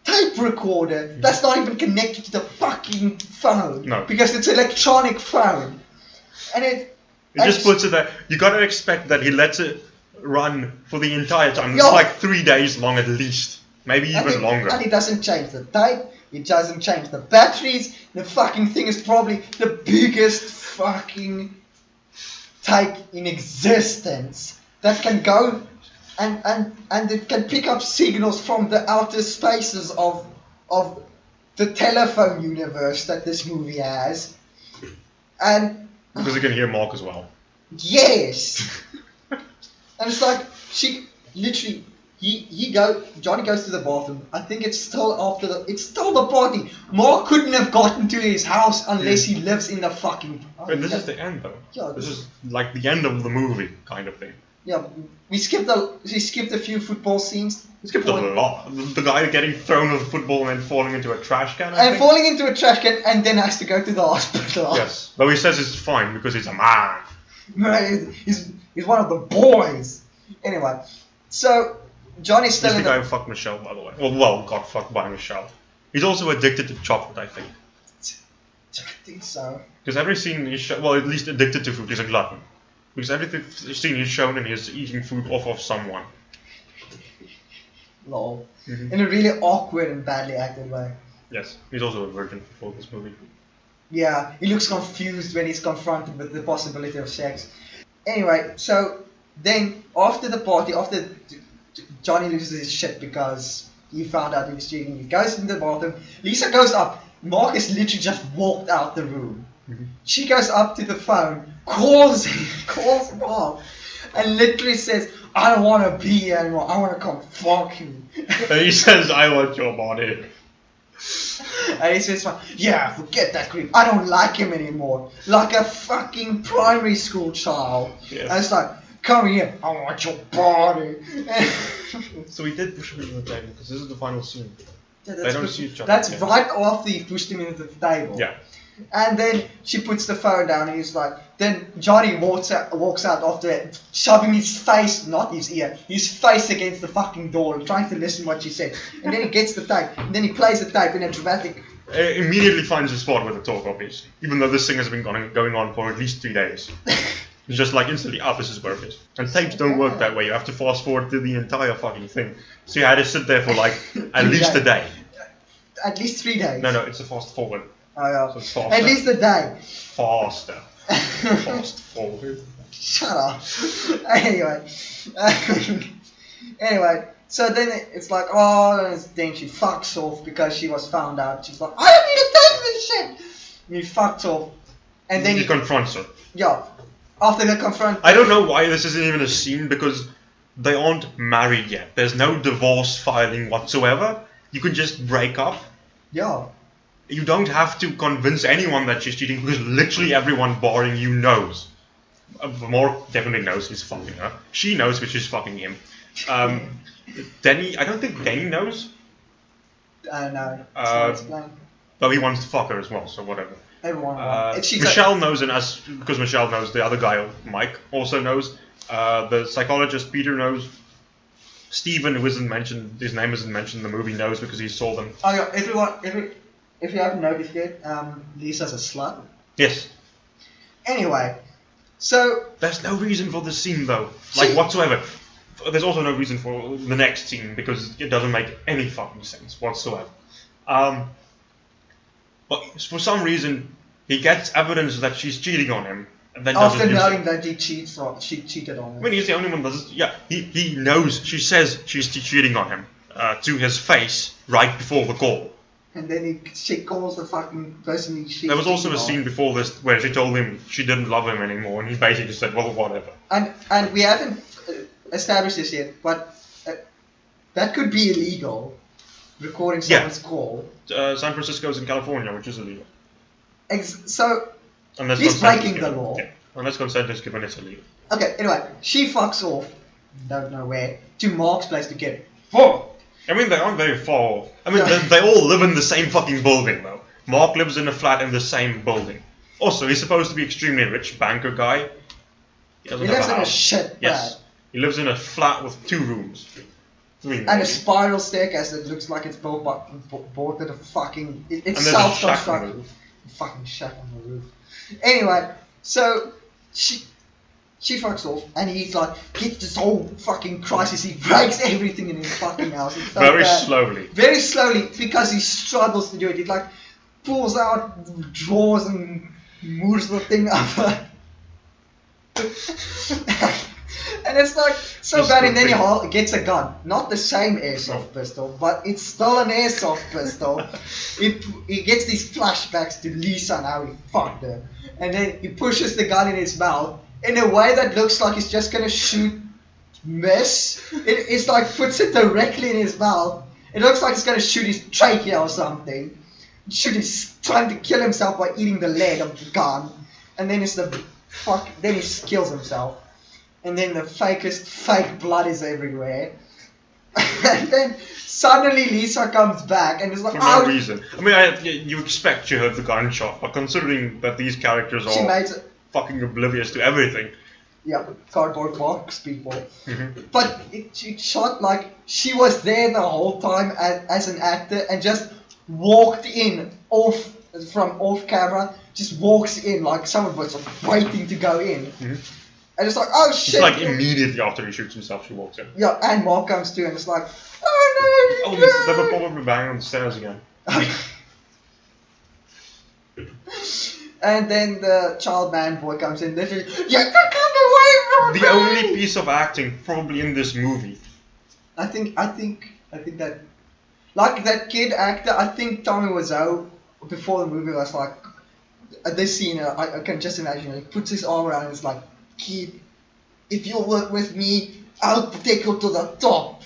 tape recorder that's not even connected to the fucking phone. No. Because it's an electronic phone. And it just puts it there. You gotta expect that he lets it run for the entire time. It's like 3 days long at least. Maybe even longer. And he doesn't change the tape. He doesn't change the batteries. The fucking thing is probably the biggest fucking tape in existence. That can go and it can pick up signals from the outer spaces of the telephone universe that this movie has. And because it can hear Mark as well. Yes. And it's like she literally Johnny goes to the bathroom. I think it's still the party. Mark couldn't have gotten to his house unless he lives in the fucking. But this is the end though. Yeah, this is like the end of the movie kind of thing. Yeah, we skipped a few football scenes. We skipped a lot. The guy getting thrown with a football and then falling into a trash can. Falling into a trash can and then has to go to the hospital. Yes, but he says it's fine because he's a man. He's one of the boys. Anyway, so Johnny's still He's in the guy who fucked Michelle, by the way. Well, got fucked by Michelle. He's also addicted to chocolate, I think. I think so. Because every scene he's at least addicted to food. He's a glutton. Because every scene he's shown and he's eating food off of someone. Lol. Mm-hmm. In a really awkward and badly acted way. Yes, he's also a virgin for this movie. Yeah, he looks confused when he's confronted with the possibility of sex. Anyway, so then after the party, after Johnny loses his shit because he found out he was cheating, he goes into the bathroom. Lisa goes up. Mark has literally just walked out the room. Mm-hmm. She goes up to the phone, calls Mark, and literally says, "I don't want to be here anymore. I want to come fuck you." And he says, "I want your body." And he says, "Yeah, forget that creep. I don't like him anymore." Like a fucking primary school child. Yes. And it's like, "Come here, I want your body." So he did push him into the table because this is the final scene. Yeah, they don't see each other. That's right after he pushed him into the table. Yeah. And then she puts the phone down and he's like, then Johnny walks out after that, shoving his face, not his ear, his face against the fucking door, trying to listen to what she said. And then he gets the tape, and then he plays the tape in a dramatic... Immediately finds a spot with the talk, obviously. Even though this thing has been going on for at least 3 days. It's just like instantly, this is where it is. And tapes don't work that way, you have to fast forward through the entire fucking thing. So you had to sit there for like, at least a day. At least 3 days? No, it's a fast forward. Oh yeah. So it's faster. At least a day. Faster. Fast forward. Shut up. Anyway. So then it's like, then she fucks off because she was found out. She's like, "I don't need to take this shit." And he fucks off. And then he confronts her. Yeah. After they confront... I don't know why this isn't even a scene because they aren't married yet. There's no divorce filing whatsoever. You can just break up. Yeah. You don't have to convince anyone that she's cheating because literally everyone barring you knows. Mark definitely knows he's fucking her. She knows that she's fucking him. Denny, I don't think Denny knows. No. But he wants to fuck her as well, so whatever. Everyone Michelle knows, and because Michelle knows, the other guy, Mike, also knows. The psychologist, Peter, knows. Stephen, who isn't mentioned, his name isn't mentioned in the movie, knows because he saw them. Oh yeah, if you haven't noticed yet, Lisa's a slut. Yes. Anyway, so... There's no reason for this scene though, like whatsoever. There's also no reason for the next scene because it doesn't make any fucking sense whatsoever. But for some reason, he gets evidence that she's cheating on him. And then after knowing that she cheated on him. I mean, he's the only one that does. Yeah, he knows. She says she's cheating on him to his face right before the call. And then she calls the fucking person she. There was also a scene before this where she told him she didn't love him anymore, and he basically said, well, whatever. And we haven't established this yet, but that could be illegal. Recording someone's call. San Francisco's in California, which is illegal. So Unless he's breaking the law. Yeah. Unless consent is given, it's illegal. Okay, anyway, she fucks off, don't know where, to Mark's place to get I mean, they aren't very far off. I mean, they all live in the same fucking building, though. Mark lives in a flat in the same building. Also, he's supposed to be extremely rich, banker guy. He lives in a shit flat. Yes. He lives in a flat with 2 rooms. 3 maybe. And a spiral staircase that looks like it's bought at a fucking... It's and there's a shack on the self-constructed. roof. Fucking shack on the roof. Anyway, so she fucks off, and he's like, gets this whole fucking crisis. He breaks everything in his fucking house. It's so Very bad. slowly. Very slowly, because he struggles to do it. He like pulls out drawers and moves the thing up. And it's like so Just bad, and then thing. he gets a gun. Not the same airsoft pistol, but it's still an airsoft pistol. He gets these flashbacks to Lisa and how he fucked her. And then he pushes the gun in his mouth in a way that looks like he's just gonna shoot miss. It's like puts it directly in his mouth. It looks like he's gonna shoot his trachea or something. He's trying to kill himself by eating the lead of the gun. And then then he kills himself. And then the fake blood is everywhere. And then suddenly Lisa comes back and is like, for no reason. I mean, you expect she heard the gunshot, but considering that these characters are fucking oblivious to everything. Yeah, cardboard box people. Mm-hmm. But it shot like she was there the whole time as an actor and just walked in from off camera. Just walks in like someone was waiting to go in. Mm-hmm. And it's like, oh shit! It's like immediately after he shoots himself, she walks in. Yeah, and Mark comes too, and it's like, oh no! They were probably banging on the stairs again. And then the child man boy comes in, literally, yeah, get away from me! The only piece of acting probably in this movie. I think that, like that kid actor, I think Tommy Wiseau before the movie was like, this scene, I can just imagine, he puts his arm around and it's like, kid, if you work with me, I'll take you to the top.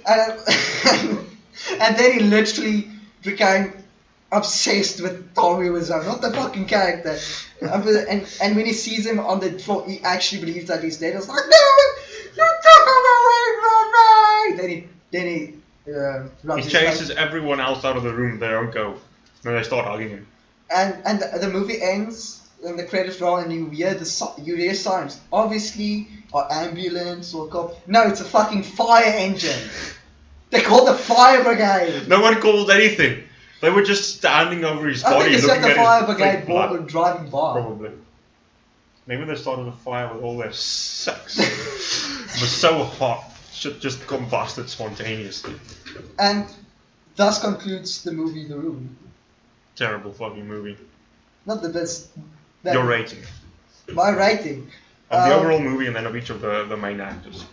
And then he literally became obsessed with Tommy Wiseau, not the fucking character. And when he sees him on the floor, he actually believes that he's dead. It's like, no, you took him away from me. Then he chases everyone else out of the room. They don't go. Then they start hugging him. And the movie ends. And the credits roll, and you hear sirens. Obviously, or ambulance or cop. No, it's a fucking fire engine. They called the fire brigade. No one called anything. They were just standing over his body. I think it's looking just the at fire his brigade driving by. Probably. Maybe they started a fire with all their sex. It was so hot, it just combusted spontaneously. And thus concludes the movie The Room. Terrible fucking movie. Not the best. Your rating. My rating. Of the overall movie and then of each of the main actors.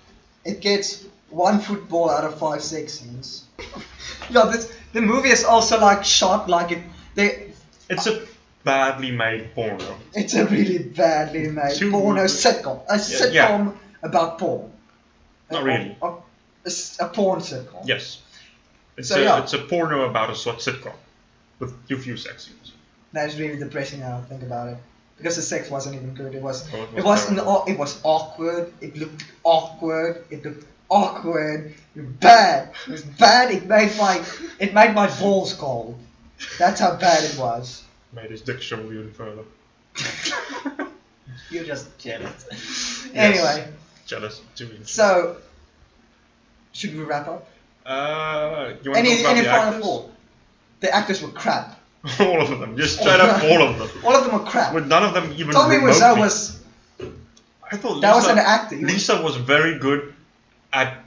It gets 1 football out of 5 sex scenes. Yeah, the movie is also like shot like It's a badly made porno. It's a really badly made porno sitcom. A sitcom about porn. Not really. A porn sitcom. Yes. It's a porno about a sitcom with too few sex scenes. That's really depressing now I think about it. Because the sex wasn't even good. It was awkward. It looked awkward. It looked awkward. It was bad. It was bad. It made my balls cold. That's how bad it was. Made his dick shrivel even further. You're just jealous. Yes. Anyway. Jealous. So, should we wrap up? You want to talk about the actors? Thought? The actors were crap. All of them. Just straight up all of them. All of them were crap. With none of them even Tommy Wiseau was... I thought that was an actor. Lisa was very good at...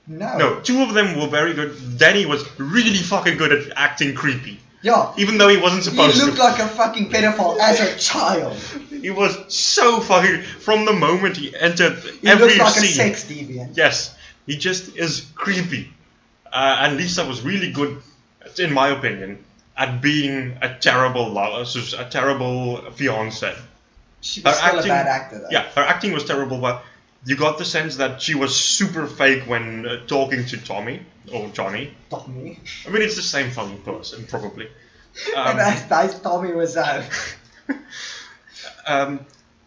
No, 2 of them were very good. Danny was really fucking good at acting creepy. Yeah. Even though he wasn't supposed to. He looked like a fucking pedophile as a child. He was so fucking... From the moment he entered he every scene... He looked like a sex deviant. Yes. He just is creepy. And Lisa was really good in my opinion, at being a terrible lover, a terrible fiance. She was still a bad actor, though. Yeah, her acting was terrible, but you got the sense that she was super fake when talking to Tommy or Johnny. Tommy. I mean, it's the same fucking person, probably. And that's Tommy Wiseau.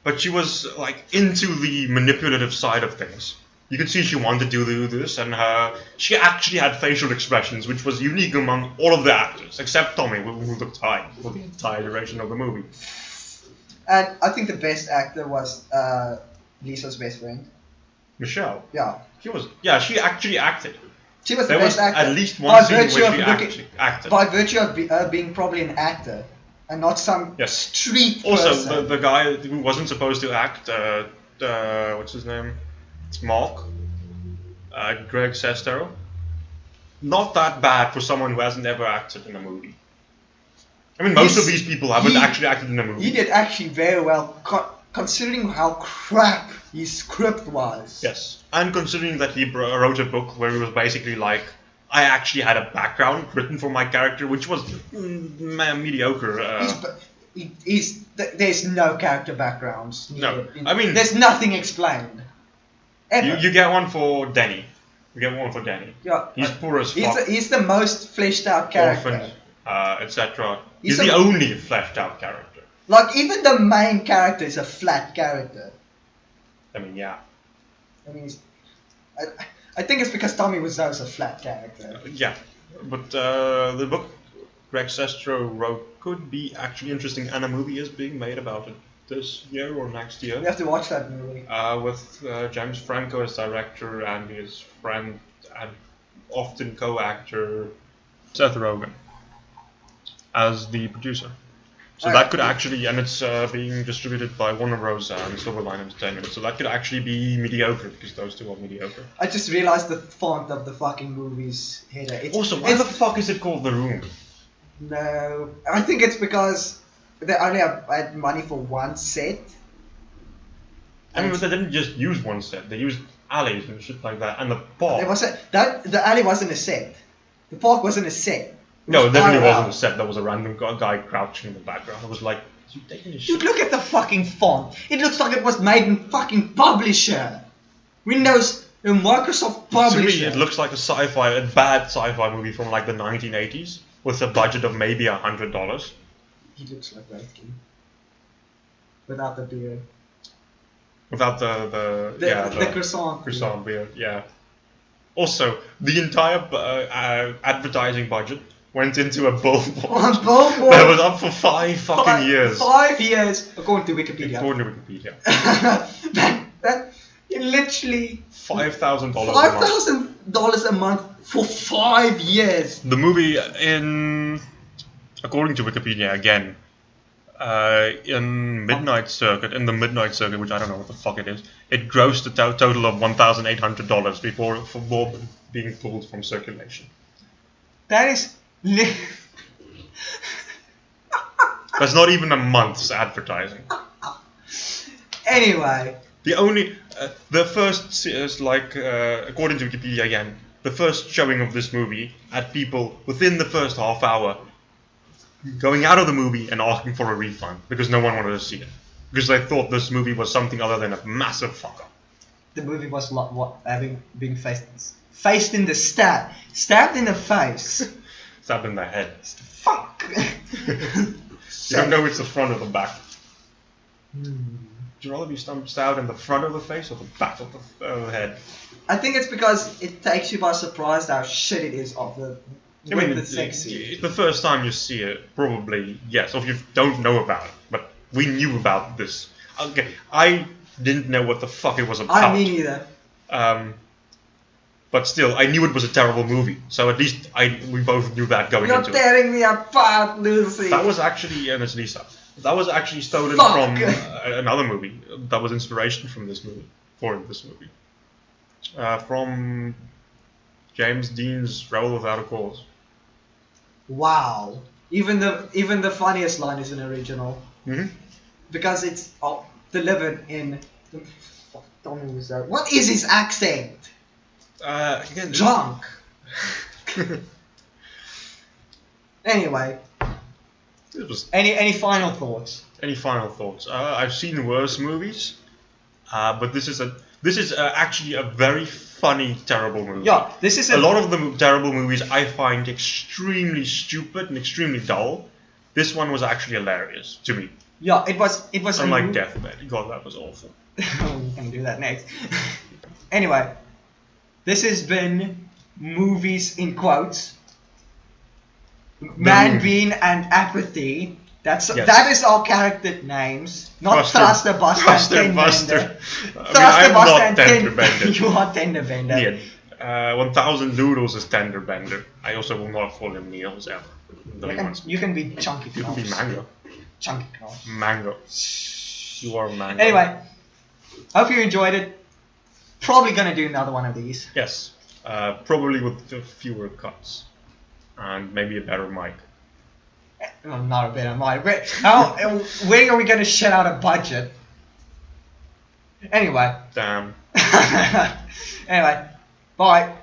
But she was like into the manipulative side of things. You could see she wanted to do this, and she actually had facial expressions, which was unique among all of the actors, except Tommy, who looked high for the entire duration of the movie. And I think the best actor was Lisa's best friend. Michelle. Yeah. She actually acted. She was there the best actor. At least one scene where she actually acted. By virtue of being probably an actor, and not some street person. Also, the guy who wasn't supposed to act, what's his name? It's Mark. Greg Sestero. Not that bad for someone who hasn't ever acted in a movie. I mean, most of these people haven't actually acted in a movie. He did actually very well, considering how crap his script was. Yes, and considering that he wrote a book where he was basically like, I actually had a background written for my character, which was mediocre. There's no character backgrounds. No, I mean, there's nothing explained. You get one for Danny. Yeah, he's poor as fuck. He's the most fleshed out character. Orphan, etc. He's the only fleshed out character. Like, even the main character is a flat character. I mean, yeah. I mean, I think it's because Tommy Wiseau is a flat character. Yeah, but the book Greg Sestero wrote could be actually interesting, and a movie is being made about it this year or next year. You have to watch that movie. With James Franco as director and his friend and often co-actor Seth Rogen as the producer. So that could actually, and it's being distributed by Warner Bros. And Silverline Entertainment, so that could actually be mediocre, because those two are mediocre. I just realized the font of the fucking movie's header. Also, why the fuck is it called The Room? No, I think it's because they only had money for one set. I mean, but they didn't just use one set, they used alleys and shit like that, and the park. The alley wasn't a set. The park wasn't a set. No, it definitely wasn't a set. There was a random guy crouching in the background. I was like, you taking this shit? Dude, look at the fucking font. It looks like it was made in fucking Publisher. Windows, Microsoft Publisher. To me, it looks like a bad sci-fi movie from like the 1980s with a budget of maybe $100. He looks like that kid. Without the beard. Without the croissant beard, yeah. Also, the entire advertising budget went into a billboard. That was up for 5 fucking years. 5 years, according to Wikipedia. that literally $5,000 $5,000 a month for 5 years. The movie, according to Wikipedia again, in the Midnight Circuit, which I don't know what the fuck it is, it grossed a total of $1,800 before being pulled from circulation. That is that's not even a month's advertising. Anyway, the first is according to Wikipedia again, the first showing of this movie had people within the first half hour going out of the movie and asking for a refund because no one wanted to see it, because they thought this movie was something other than a massive fuck up. The movie was being faced in the stabbed in the face, stabbed in the head. Fuck. You don't know it's the front or the back. Would you rather be stabbed in the front of the face or the back of the head? I think it's because it takes you by surprise how shit it is of the. The first time you see it, probably, yes, or if you don't know about it, but we knew about this. Okay, I didn't know what the fuck it was about. Me neither. But still, I knew it was a terrible movie, so at least we both knew that going into it. You're tearing me apart, Lucy. That was actually, and it's Lisa, that was actually stolen from another movie that was inspiration from this movie, from James Dean's Rebel Without a Cause. Wow. Even the funniest line is an original. Mm-hmm. Because it's delivered in. Tommy Wiseau. What is his accent? Again, drunk. Anyway, It was. any final thoughts? Any final thoughts? I've seen worse movies, but this is actually a very funny, terrible movie. Yeah, this is a lot of the terrible movies I find extremely stupid and extremely dull. This one was actually hilarious to me. Yeah, it was. Unlike Deathbed. God, that was awful. We can do that next. Anyway, this has been Movies in Quotes. Man Bean and Apathy. That is our character names. Not Thruster, Buster, and Tender. I'm not Tender Bender. You are Tender Bender. Yeah. 1000 Noodles is Tender Bender. I also will not call him Needles ever. You can be Chunky Knobs. You can be Mango. Chunky Knobs. Mango. You are Mango. Anyway, hope you enjoyed it. Probably gonna do another one of these. Yes. Probably with fewer cuts. And maybe a better mic. Well, not a better mic. Where are we gonna shut out a budget? Anyway. Damn. Anyway, bye.